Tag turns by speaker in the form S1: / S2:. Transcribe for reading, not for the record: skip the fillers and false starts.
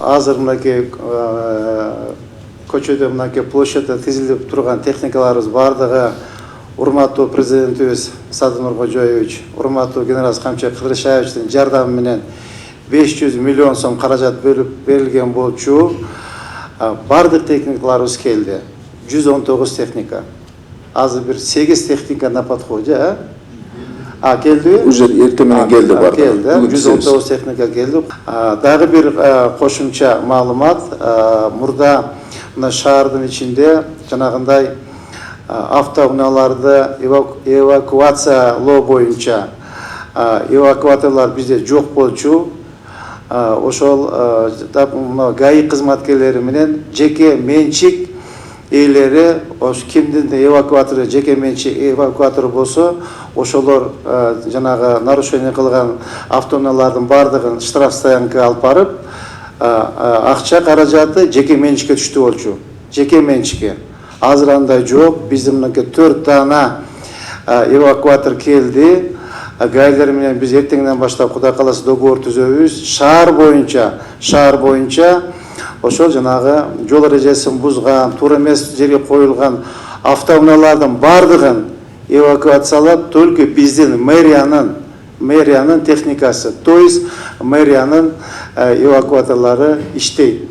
S1: азыр мынакей көчөдө мынакей площадьда тизилип турган техникаларыбыз бардыгы урматтуу президентибиз Садыр Нуркожоевич, урматтуу генерал Камчы Кыдыршаевичтин жардамы менен 500 миллион сом каражат бөлүп берилген болчу. Бардык техникаларыбыз келди. 119 техника. Азыр бир 8 техника на подходе, келди.
S2: Уже эртең менен келди барды.
S1: Келди. 119 техника келди. Дагы бир кошумча маалымат, мурда мына шаардын ичинде жанагындай автоунааларды эвакуациялоо боюнча эвакуаторлор бизде жок болчу. Ошол ГАИ кызматкерлери менен жеке менчик ээлери, кимдин эвакуатору жеке менчик эвакуатор болсо, ошолор жанагы нарушение кылган автоунаалардын бардыгын штраф стоянкага алып барып, акча каражаты жеке менчикке түштү болчу. Жеке менчикке. Азыр андай жок. Биздин мынакей 4 дана эвакуатор келди. Гаилер менен биз эртеңден баштап Кудай кааласа договор түзөбүз. Шаар боюнча ошол жанагы жол эрежесин бузган, туура эмес жерге коюлган автоунаалардын бардыгын эвакуациялап, только биздин мэриянын техникасы, то есть мэриянын эвакуаторлары иштейт.